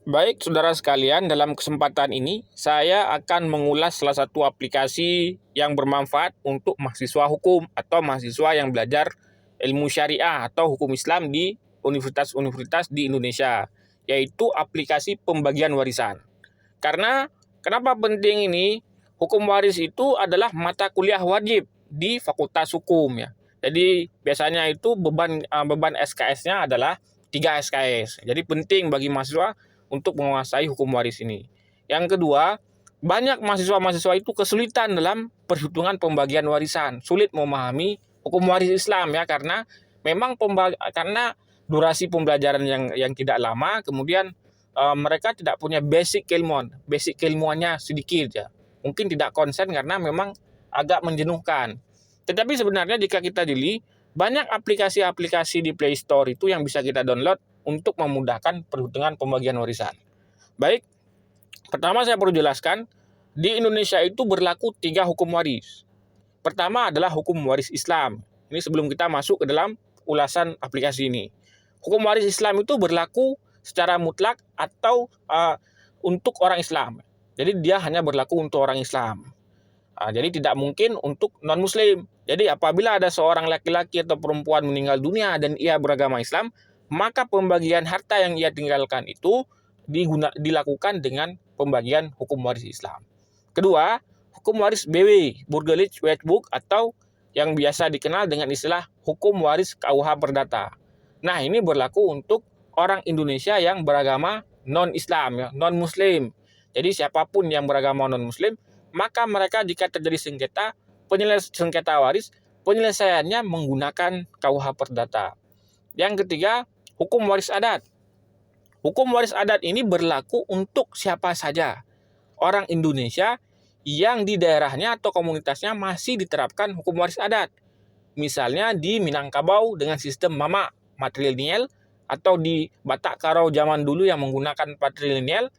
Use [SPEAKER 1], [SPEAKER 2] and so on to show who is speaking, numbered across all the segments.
[SPEAKER 1] Baik, saudara sekalian, dalam kesempatan ini saya akan mengulas salah satu aplikasi yang bermanfaat untuk mahasiswa hukum atau mahasiswa yang belajar ilmu syariah atau hukum Islam di universitas-universitas di Indonesia, yaitu aplikasi pembagian warisan. Karena kenapa penting ini? Hukum waris itu adalah mata kuliah wajib di Fakultas Hukum ya. Jadi biasanya itu beban SKS-nya adalah 3 SKS. Jadi penting bagi mahasiswa untuk menguasai hukum waris ini. Yang kedua, banyak mahasiswa-mahasiswa itu kesulitan dalam perhitungan pembagian warisan, sulit memahami hukum waris Islam ya karena memang karena durasi pembelajaran yang tidak lama, kemudian mereka tidak punya basic keilmuannya sedikit ya. Mungkin tidak konsen karena memang agak menjenuhkan. Tetapi sebenarnya jika kita jeli, banyak aplikasi-aplikasi di Play Store itu yang bisa kita download untuk memudahkan perhitungan pembagian warisan. Baik, pertama saya perlu jelaskan, di Indonesia itu berlaku 3 hukum waris. Pertama adalah hukum waris Islam. Ini sebelum kita masuk ke dalam ulasan aplikasi ini. Hukum waris Islam itu berlaku secara mutlak atau untuk orang Islam. Jadi dia hanya berlaku untuk orang Islam. Jadi tidak mungkin untuk non-Muslim. Jadi apabila ada seorang laki-laki atau perempuan meninggal dunia dan ia beragama Islam, maka pembagian harta yang ia tinggalkan itu dilakukan dengan pembagian hukum waris Islam. Kedua, hukum waris BW, Burgerlich Wetboek, atau yang biasa dikenal dengan istilah hukum waris KUH Perdata. Nah, ini berlaku untuk orang Indonesia yang beragama non-Islam, ya, non-Muslim. Jadi siapapun yang beragama non-Muslim, maka mereka jika terjadi sengketa waris, penyelesaiannya menggunakan KUH Perdata. Yang ketiga, hukum waris adat. Hukum waris adat ini berlaku untuk siapa saja orang Indonesia yang di daerahnya atau komunitasnya masih diterapkan hukum waris adat. Misalnya di Minangkabau dengan sistem mama matrilineal, atau di Batak Karo zaman dulu yang menggunakan patrilineal,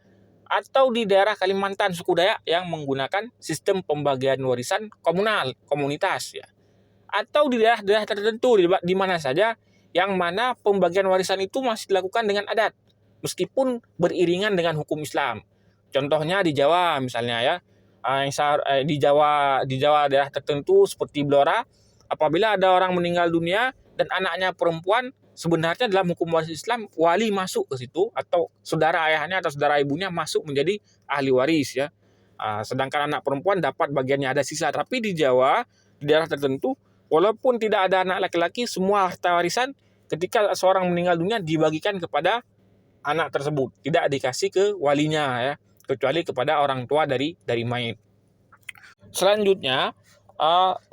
[SPEAKER 1] atau di daerah Kalimantan suku Dayak yang menggunakan sistem pembagian warisan komunal, komunitas ya. Atau di daerah-daerah tertentu di mana saja yang mana pembagian warisan itu masih dilakukan dengan adat meskipun beriringan dengan hukum Islam. Contohnya di Jawa misalnya ya. Di Jawa daerah tertentu seperti Blora, apabila ada orang meninggal dunia dan anaknya perempuan, sebenarnya dalam hukum waris Islam wali masuk ke situ atau saudara ayahnya atau saudara ibunya masuk menjadi ahli waris ya. Sedangkan anak perempuan dapat bagiannya ada sisa. Tapi di Jawa, di daerah tertentu, walaupun tidak ada anak laki-laki, semua harta warisan ketika seorang meninggal dunia dibagikan kepada anak tersebut, tidak dikasih ke walinya ya, kecuali kepada orang tua dari mayit. Selanjutnya,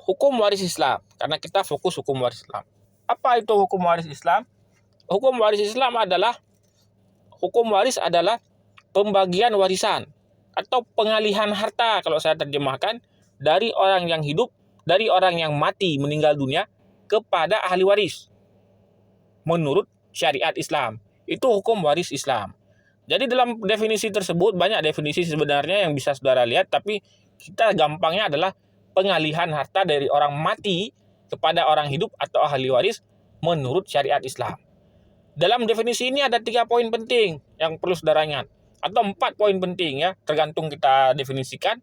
[SPEAKER 1] hukum waris Islam, karena kita fokus hukum waris Islam. Apa itu hukum waris Islam? Hukum waris Islam adalah pembagian warisan atau pengalihan harta, kalau saya terjemahkan, dari orang yang hidup, dari orang yang mati meninggal dunia kepada ahli waris menurut syariat Islam. Itu hukum waris Islam. Jadi dalam definisi tersebut banyak definisi sebenarnya yang bisa saudara lihat, tapi kita gampangnya adalah pengalihan harta dari orang mati kepada orang hidup atau ahli waris menurut syariat Islam. Dalam definisi ini ada 3 poin penting yang perlu saudara ingat, atau 4 poin penting ya, tergantung kita definisikan.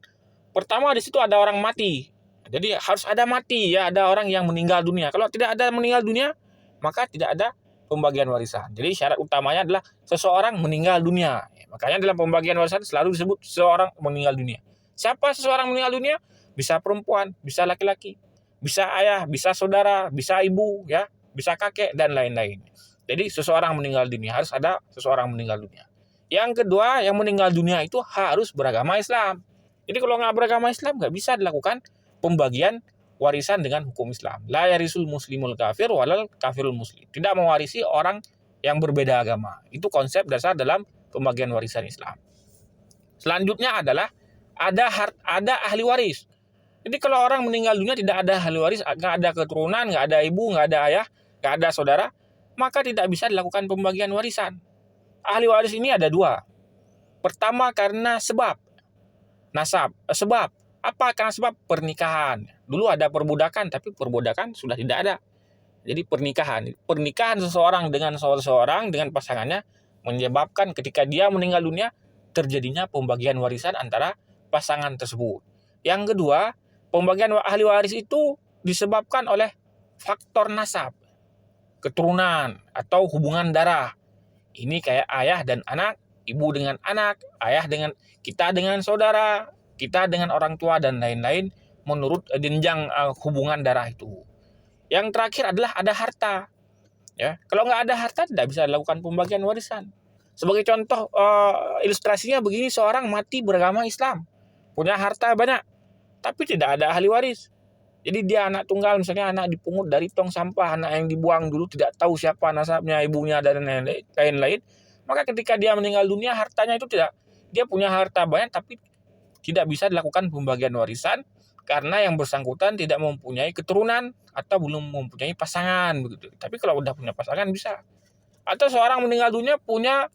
[SPEAKER 1] Pertama, di situ ada orang mati. Jadi harus ada mati ya, ada orang yang meninggal dunia. Kalau tidak ada meninggal dunia, maka tidak ada pembagian warisan. Jadi syarat utamanya adalah seseorang meninggal dunia. Makanya dalam pembagian warisan selalu disebut seseorang meninggal dunia. Siapa seseorang meninggal dunia? Bisa perempuan, bisa laki-laki, bisa ayah, bisa saudara, bisa ibu, ya, bisa kakek dan lain-lain. Jadi seseorang meninggal dunia, harus ada seseorang meninggal dunia. Yang kedua, yang meninggal dunia itu harus beragama Islam. Jadi kalau nggak beragama Islam nggak bisa dilakukan pembagian warisan dengan hukum Islam. La yarisul muslimul kafir walal kafirul muslim. Tidak mewarisi orang yang berbeda agama. Itu konsep dasar dalam pembagian warisan Islam. Selanjutnya adalah ada ahli waris. Jadi kalau orang meninggal dunia tidak ada ahli waris, nggak ada keturunan, nggak ada ibu, nggak ada ayah, nggak ada saudara, maka tidak bisa dilakukan pembagian warisan. Ahli waris ini ada 2. Pertama karena sebab nasab. Sebab apa? Karena sebab pernikahan. Dulu ada perbudakan, tapi perbudakan sudah tidak ada. Jadi pernikahan seseorang dengan seseorang dengan pasangannya menyebabkan ketika dia meninggal dunia terjadinya pembagian warisan antara pasangan tersebut. Yang kedua, pembagian ahli waris itu disebabkan oleh faktor nasab, keturunan atau hubungan darah. Ini kayak ayah dan anak, ibu dengan anak, ayah dengan kita dengan saudara, kita dengan orang tua dan lain-lain menurut jenjang hubungan darah itu. Yang terakhir adalah ada harta. Ya, kalau nggak ada harta tidak bisa dilakukan pembagian warisan. Sebagai contoh ilustrasinya begini, seorang mati beragama Islam, punya harta banyak, tapi tidak ada ahli waris. Jadi dia anak tunggal, misalnya anak dipungut dari tong sampah, anak yang dibuang dulu tidak tahu siapa nasabnya, ibunya dan lain-lain. Maka ketika dia meninggal dunia, hartanya itu tidak, dia punya harta banyak tapi tidak bisa dilakukan pembagian warisan karena yang bersangkutan tidak mempunyai keturunan atau belum mempunyai pasangan begitu. Tapi kalau udah punya pasangan bisa. Atau seorang meninggal dunia punya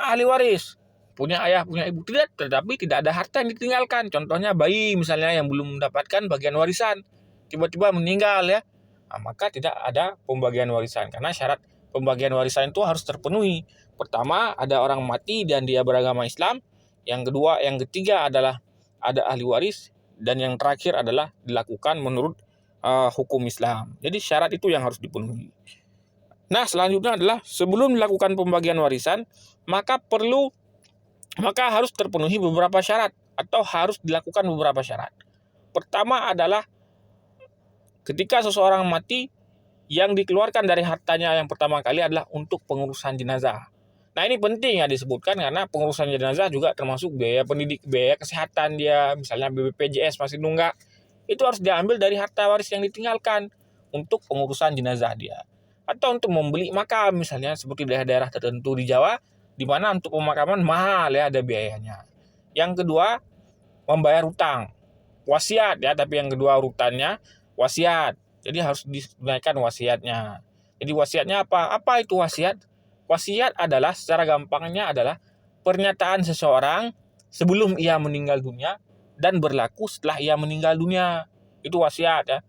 [SPEAKER 1] ahli waris, punya ayah, punya ibu, tetapi tidak ada harta yang ditinggalkan. Contohnya bayi misalnya yang belum mendapatkan bagian warisan, tiba-tiba meninggal ya, maka tidak ada pembagian warisan karena syarat pembagian warisan itu harus terpenuhi. Pertama, ada orang mati dan dia beragama Islam. Yang kedua, yang ketiga adalah ada ahli waris, dan yang terakhir adalah dilakukan menurut hukum Islam. Jadi syarat itu yang harus dipenuhi. Nah, selanjutnya adalah sebelum dilakukan pembagian warisan, maka harus terpenuhi beberapa syarat atau harus dilakukan beberapa syarat. Pertama adalah ketika seseorang mati, yang dikeluarkan dari hartanya yang pertama kali adalah untuk pengurusan jenazah. Nah, ini penting ya disebutkan karena pengurusan jenazah juga termasuk biaya pendidik, biaya kesehatan dia, misalnya BPJS masih nunggak, itu harus diambil dari harta waris yang ditinggalkan untuk pengurusan jenazah dia. Atau untuk membeli makam misalnya seperti daerah-daerah tertentu di Jawa di mana untuk pemakaman mahal ya, ada biayanya. Yang kedua, membayar hutang, wasiat ya, tapi yang kedua urutannya wasiat. Jadi harus dinaikkan wasiatnya. Jadi wasiatnya apa? Apa itu wasiat? Wasiat adalah secara gampangnya adalah pernyataan seseorang sebelum ia meninggal dunia dan berlaku setelah ia meninggal dunia. Itu wasiat ya.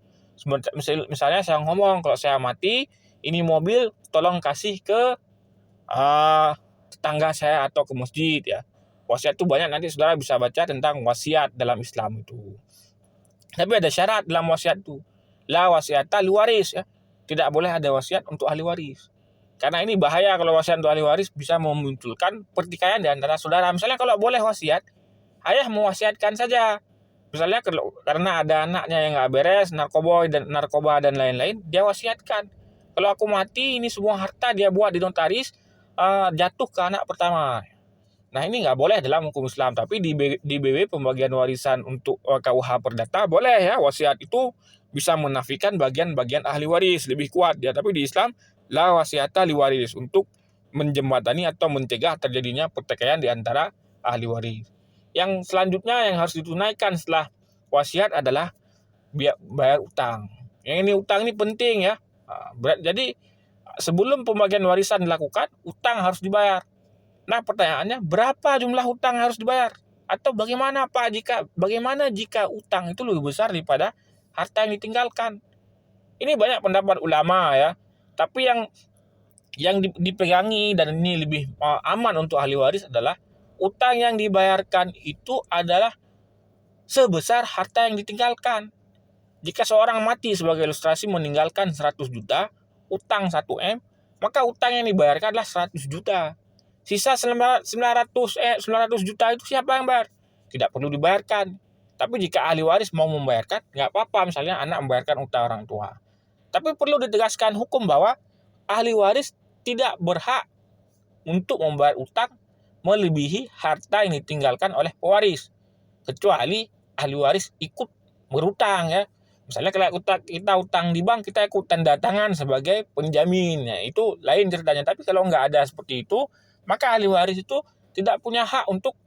[SPEAKER 1] Misalnya saya ngomong kalau saya mati, ini mobil tolong kasih ke tetangga saya atau ke masjid ya. Wasiat itu banyak, nanti saudara bisa baca tentang wasiat dalam Islam itu. Tapi ada syarat dalam wasiat itu. La wasiata li waris ya. Tidak boleh ada wasiat untuk ahli waris. Karena ini bahaya kalau wasiat untuk ahli waris bisa memunculkan pertikaian di antara saudara. Misalnya kalau boleh wasiat, ayah mewasiatkan saja. Misalnya karena ada anaknya yang nggak beres, narkoba dan lain-lain, dia wasiatkan. Kalau aku mati, ini semua harta dia buat di notaris, jatuh ke anak pertama. Nah, ini nggak boleh dalam hukum Islam. Tapi di BW pembagian warisan untuk KUH Perdata boleh ya. Wasiat itu bisa menafikan bagian-bagian ahli waris, lebih kuat ya. Tapi di Islam, la wasiata li waris, untuk menjembatani atau mencegah terjadinya pertikaian di antara ahli waris. Yang selanjutnya yang harus ditunaikan setelah wasiat adalah bayar utang. Yang ini utang ini penting ya. Jadi sebelum pembagian warisan dilakukan, utang harus dibayar. Nah, pertanyaannya berapa jumlah utang yang harus dibayar? Atau bagaimana jika utang itu lebih besar daripada harta yang ditinggalkan? Ini banyak pendapat ulama ya. Tapi yang dipegangi dan ini lebih aman untuk ahli waris adalah utang yang dibayarkan itu adalah sebesar harta yang ditinggalkan. Jika seorang mati sebagai ilustrasi meninggalkan 100 juta, utang 1M, maka utang yang dibayarkan adalah 100 juta. Sisa 900 juta itu siapa yang bayar? Tidak perlu dibayarkan. Tapi jika ahli waris mau membayarkan, nggak apa-apa, misalnya anak membayarkan utang orang tua. Tapi perlu ditegaskan hukum bahwa ahli waris tidak berhak untuk membayar utang melebihi harta yang ditinggalkan oleh pewaris. Kecuali ahli waris ikut berutang ya. Misalnya kalau kita utang di bank, kita ikut tanda tangan sebagai penjamin. Ya, itu lain ceritanya. Tapi kalau nggak ada seperti itu, maka ahli waris itu tidak punya hak untuk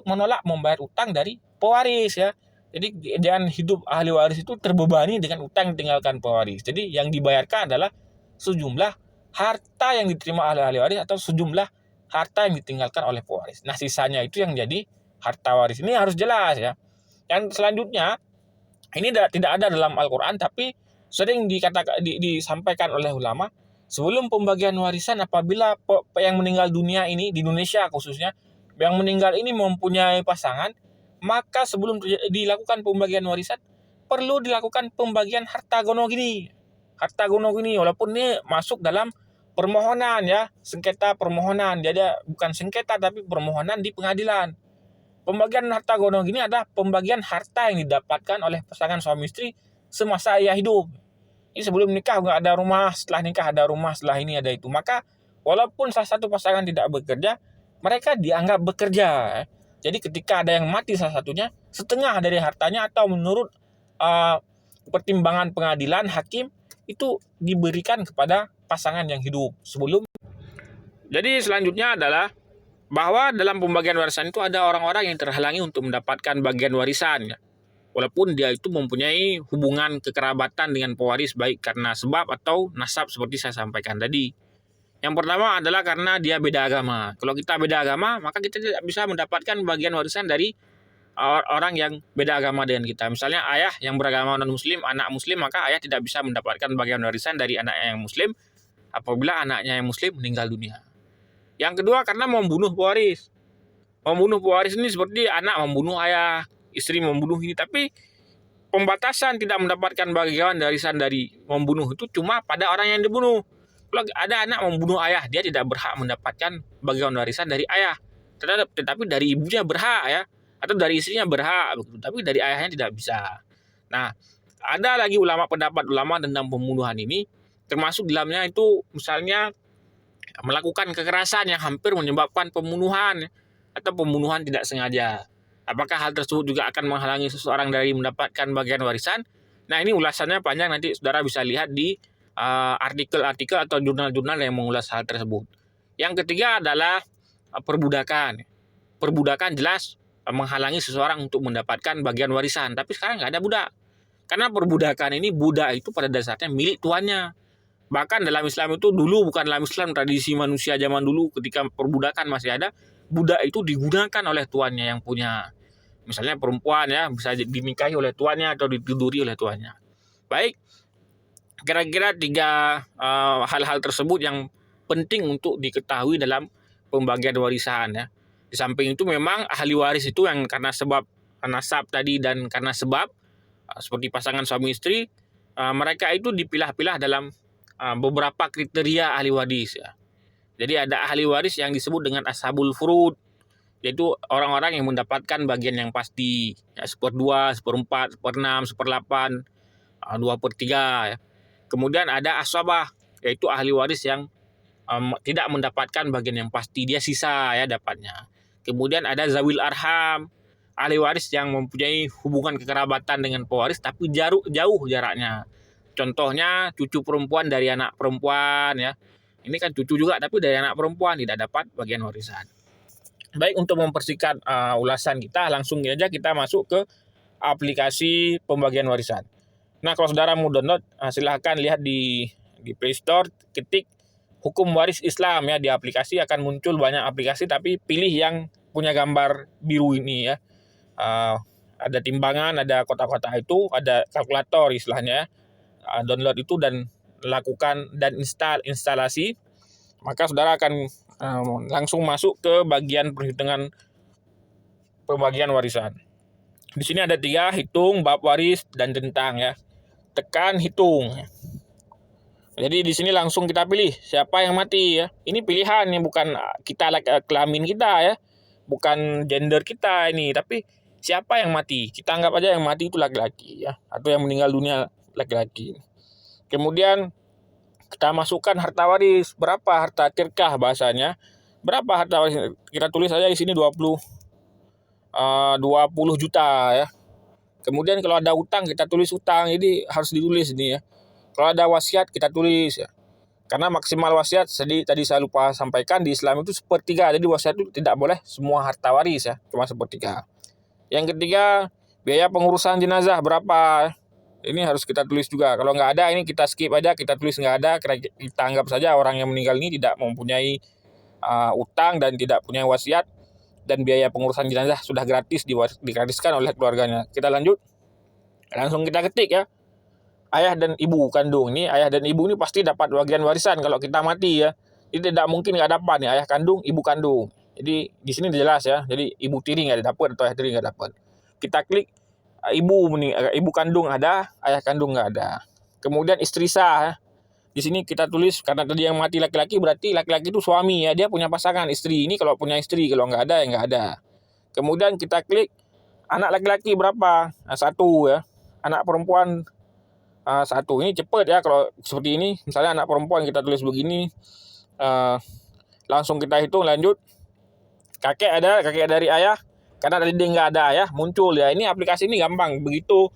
[SPEAKER 1] menolak membayar utang dari pewaris ya. Jadi jangan hidup ahli waris itu terbebani dengan utang yang ditinggalkan pewaris. Jadi yang dibayarkan adalah sejumlah harta yang diterima oleh ahli waris atau sejumlah harta yang ditinggalkan oleh pewaris. Nah, sisanya itu yang jadi harta waris. Ini harus jelas ya. Yang selanjutnya, ini tidak ada dalam Al-Quran, tapi sering disampaikan oleh ulama, sebelum pembagian warisan, apabila yang meninggal dunia ini di Indonesia khususnya, yang meninggal ini mempunyai pasangan, maka sebelum dilakukan pembagian warisan perlu dilakukan pembagian harta gono gini. Harta gono gini walaupun ini masuk dalam permohonan ya, sengketa permohonan. Jadi bukan sengketa tapi permohonan di pengadilan. Pembagian harta gono gini adalah pembagian harta yang didapatkan oleh pasangan suami istri semasa ia hidup. Ini sebelum nikah nggak ada rumah, setelah nikah ada rumah, setelah ini ada itu. Maka walaupun salah satu pasangan tidak bekerja, mereka dianggap bekerja. Jadi ketika ada yang mati salah satunya, setengah dari hartanya atau menurut pertimbangan pengadilan hakim itu diberikan kepada pasangan yang hidup sebelum. Jadi selanjutnya adalah bahwa dalam pembagian warisan itu ada orang-orang yang terhalangi untuk mendapatkan bagian warisan, ya. Walaupun dia itu mempunyai hubungan kekerabatan dengan pewaris baik karena sebab atau nasab seperti saya sampaikan tadi. Yang pertama adalah karena dia beda agama. Kalau kita beda agama, maka kita tidak bisa mendapatkan bagian warisan dari orang yang beda agama dengan kita. Misalnya ayah yang beragama non-muslim, anak muslim, maka ayah tidak bisa mendapatkan bagian warisan dari anaknya yang muslim apabila anaknya yang muslim meninggal dunia. Yang kedua karena membunuh pewaris. Membunuh pewaris ini seperti anak membunuh ayah, istri membunuh ini. Tapi pembatasan tidak mendapatkan bagian warisan dari membunuh itu cuma pada orang yang dibunuh. Kalau ada anak membunuh ayah, dia tidak berhak mendapatkan bagian warisan dari ayah. Tetapi dari ibunya berhak ya, atau dari istrinya berhak, tapi dari ayahnya tidak bisa. Nah, ada lagi pendapat ulama tentang pembunuhan ini, termasuk dalamnya itu misalnya melakukan kekerasan yang hampir menyebabkan pembunuhan atau pembunuhan tidak sengaja. Apakah hal tersebut juga akan menghalangi seseorang dari mendapatkan bagian warisan? Nah, ini ulasannya panjang, nanti saudara bisa lihat di artikel-artikel atau jurnal-jurnal yang mengulas hal tersebut. Yang ketiga adalah perbudakan. Perbudakan jelas menghalangi seseorang untuk mendapatkan bagian warisan. Tapi sekarang nggak ada budak. Karena perbudakan ini, budak itu pada dasarnya milik tuannya. Bahkan dalam Islam itu dulu, bukan dalam Islam, tradisi manusia zaman dulu ketika perbudakan masih ada, budak itu digunakan oleh tuannya yang punya. Misalnya perempuan ya bisa dinikahi oleh tuannya atau ditiduri oleh tuannya. Baik, kira-kira 3 hal-hal tersebut yang penting untuk diketahui dalam pembagian warisan ya. Di samping itu memang ahli waris itu yang karena sebab nasab tadi dan karena sebab seperti pasangan suami istri, mereka itu dipilah-pilah dalam beberapa kriteria ahli waris ya. Jadi ada ahli waris yang disebut dengan ashabul furud, yaitu orang-orang yang mendapatkan bagian yang pasti ya, 1/2, 1/4, 1/6, 1/8, 2/3 ya. Kemudian ada ashabah, yaitu ahli waris yang tidak mendapatkan bagian yang pasti, dia sisa ya dapatnya. Kemudian ada zawil arham, ahli waris yang mempunyai hubungan kekerabatan dengan pewaris tapi jauh jaraknya. Contohnya cucu perempuan dari anak perempuan ya. Ini kan cucu juga tapi dari anak perempuan, tidak dapat bagian warisan. Baik, untuk mempersingkat ulasan kita, langsung aja kita masuk ke aplikasi pembagian warisan. Nah, kalau saudara mau download, silahkan lihat di Play Store, ketik hukum waris Islam ya, di aplikasi akan muncul banyak aplikasi, tapi pilih yang punya gambar biru ini ya. Ada timbangan, ada kotak-kotak itu, ada kalkulator istilahnya ya. Download itu dan lakukan dan instalasi, maka saudara akan langsung masuk ke bagian perhitungan pembagian warisan. Di sini ada 3, hitung, bab waris, dan tentang ya. Tekan hitung. Jadi di sini langsung kita pilih siapa yang mati ya. Ini pilihan, ini bukan kita kelamin kita ya, bukan gender kita ini, tapi siapa yang mati. Kita anggap aja yang mati itu laki-laki ya, atau yang meninggal dunia laki-laki. Kemudian kita masukkan harta waris, berapa harta tirkah bahasanya. Berapa harta waris? Kita tulis saja di sini 20 juta ya. Kemudian kalau ada utang kita tulis utang, jadi harus ditulis ini ya. Kalau ada wasiat kita tulis ya. Karena maksimal wasiat tadi saya lupa sampaikan, di Islam itu 1/3. Jadi wasiat itu tidak boleh semua harta waris ya, cuma 1/3. Yang ketiga, biaya pengurusan jenazah berapa? Ini harus kita tulis juga. Kalau nggak ada, ini kita skip aja, kita tulis nggak ada. Kita anggap saja orang yang meninggal ini tidak mempunyai utang dan tidak punya wasiat, dan biaya pengurusan jenazah sudah gratis digratiskan oleh keluarganya. Kita lanjut, langsung kita ketik ya. ayah dan ibu kandung. Ini ayah dan ibu ini pasti dapat bagian warisan kalau kita mati ya. Ini tidak mungkin nggak dapat nih ayah kandung, ibu kandung. Jadi di sini jelas ya. Jadi ibu tiri nggak dapat atau ayah tiri nggak dapat. Kita klik ibu kandung ada, ayah kandung nggak ada. Kemudian istri sah ya. Di sini kita tulis karena tadi yang mati laki-laki berarti laki-laki itu suami ya, dia punya pasangan istri. Ini kalau punya istri, kalau nggak ada ya nggak ada. Kemudian kita klik anak laki-laki berapa? Nah, 1 ya. Anak perempuan 1. Ini cepat ya kalau seperti ini. Misalnya anak perempuan kita tulis begini, langsung kita hitung lanjut. Kakek ada, kakek dari ayah. Karena tadi dia nggak ada ayah, muncul ya. Ini aplikasi ini gampang. Begitu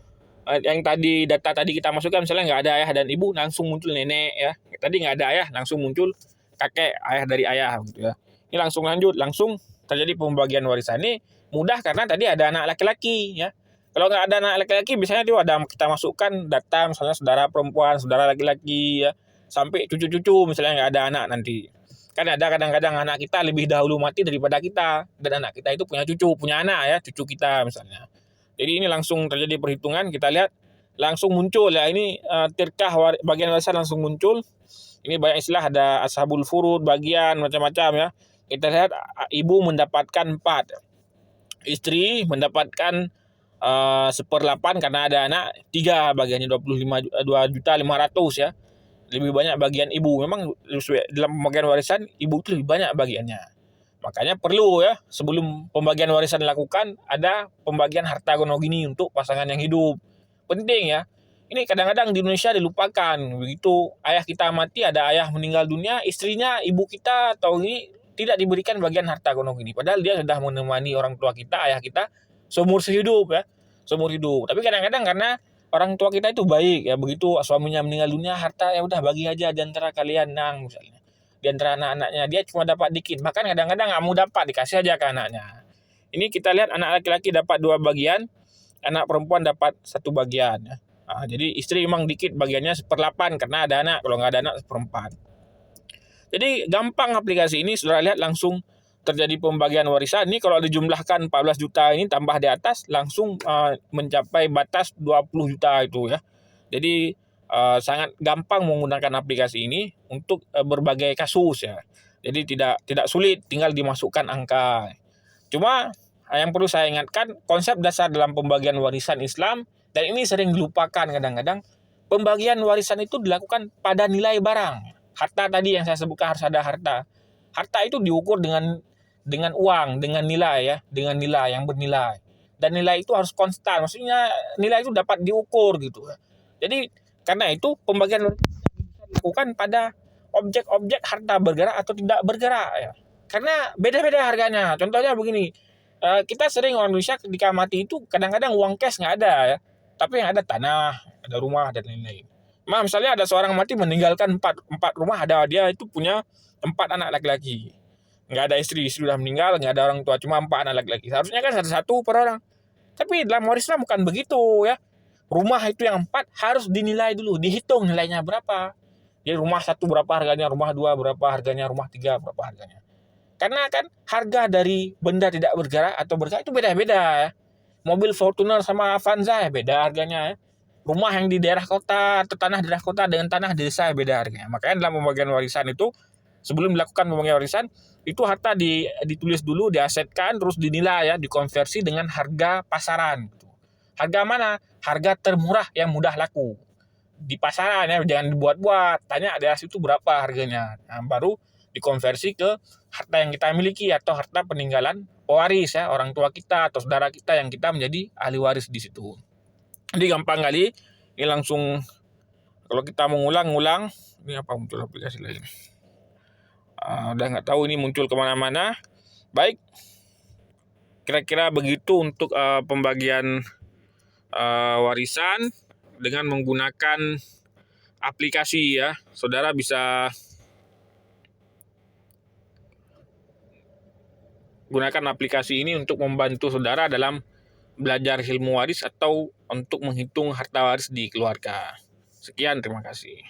[SPEAKER 1] yang tadi data tadi kita masukkan misalnya nggak ada ayah dan ibu, langsung muncul nenek ya. Tadi nggak ada ayah, langsung muncul kakek, ayah dari ayah gitu ya. Ini langsung lanjut, langsung terjadi pembagian warisan. Ini mudah karena tadi ada anak laki-laki ya. Kalau nggak ada anak laki-laki, biasanya itu ada kita masukkan data misalnya saudara perempuan, saudara laki-laki ya, sampai cucu-cucu misalnya nggak ada anak nanti. Kan ada kadang-kadang anak kita lebih dahulu mati daripada kita, dan anak kita itu punya cucu, punya anak ya, cucu kita misalnya. Jadi ini langsung terjadi perhitungan, kita lihat langsung muncul ya, ini tirkah bagian warisan langsung muncul. Ini banyak istilah, ada ashabul furud, bagian macam-macam ya. Kita lihat ibu mendapatkan 4, istri mendapatkan 1/8 karena ada anak, 3 bagiannya 2.500.000 ya. Lebih banyak bagian ibu. Memang dalam pembagian warisan ibu itu lebih banyak bagiannya. Makanya perlu ya, sebelum pembagian warisan dilakukan, ada pembagian harta gono gini untuk pasangan yang hidup. Penting ya. Ini kadang-kadang di Indonesia dilupakan. Begitu ayah kita mati, ada ayah meninggal dunia, istrinya, ibu kita atau ini tidak diberikan bagian harta gono gini. Padahal dia sudah menemani orang tua kita, ayah kita, seumur hidup ya. Seumur hidup. Tapi kadang-kadang karena orang tua kita itu baik ya, begitu suaminya meninggal dunia, harta ya udah bagi aja di antara kalian nang misalnya. Di antara anak-anaknya dia cuma dapat dikit, bahkan kadang-kadang nggak mau dapat, dikasih aja ke anaknya. Ini kita lihat anak laki-laki dapat 2 bagian, anak perempuan dapat 1 bagian ya. Jadi istri memang dikit bagiannya 1/8 karena ada anak, kalau nggak ada anak 1/4. Jadi gampang aplikasi ini, saudara lihat langsung terjadi pembagian warisan. Ini kalau dijumlahkan 14 juta ini tambah di atas langsung mencapai batas 20 juta itu ya. Jadi sangat gampang menggunakan aplikasi ini untuk berbagai kasus ya. Jadi tidak sulit, tinggal dimasukkan angka. Cuma yang perlu saya ingatkan, konsep dasar dalam pembagian warisan Islam, dan ini sering dilupakan kadang-kadang, pembagian warisan itu dilakukan pada nilai barang. Harta tadi yang saya sebutkan harus ada harta. Harta itu diukur dengan uang, dengan nilai ya, dengan nilai yang bernilai. Dan nilai itu harus konstan, maksudnya nilai itu dapat diukur gitu. Jadi karena itu pembagian bisa dilakukan pada objek-objek harta bergerak atau tidak bergerak ya. Karena beda-beda harganya. Contohnya begini, kita sering orang Indonesia ketika mati itu kadang-kadang uang cash nggak ada ya, tapi yang ada tanah, ada rumah dan lain-lain. Misalnya ada seorang mati meninggalkan 4 rumah, ada dia itu punya 4 anak laki-laki. Nggak ada istri sudah meninggal, nggak ada orang tua, cuma 4 anak laki-laki. Seharusnya kan satu-satu per orang. Tapi dalam warisan bukan begitu ya. Rumah itu yang 4 harus dinilai dulu, dihitung nilainya berapa. Jadi rumah 1 berapa harganya, rumah 2 berapa harganya, rumah 3 berapa harganya. Karena kan harga dari benda tidak bergerak atau bergerak itu beda-beda ya. Mobil Fortuner sama Avanza ya beda harganya ya. Rumah yang di daerah kota atau tanah daerah kota dengan tanah desa ya beda harganya. Makanya dalam pembagian warisan itu, sebelum dilakukan pembagian warisan, itu harta ditulis dulu, diasetkan, terus dinilai ya, dikonversi dengan harga pasaran. Harga mana? Harga termurah yang mudah laku. Di pasaran ya, jangan dibuat-buat. Tanya daerah situ berapa harganya. Nah, baru dikonversi ke harta yang kita miliki atau harta peninggalan pewaris ya, orang tua kita atau saudara kita yang kita menjadi ahli waris di situ. Jadi gampang kali. Ini langsung kalau kita mengulang-ulang, ini apa muncul aplikasi lain? Udah nggak tahu ini muncul kemana-mana. Baik, kira-kira begitu untuk pembagian warisan dengan menggunakan aplikasi ya. Saudara bisa gunakan aplikasi ini untuk membantu saudara dalam belajar ilmu waris atau untuk menghitung harta waris di keluarga. Sekian, terima kasih.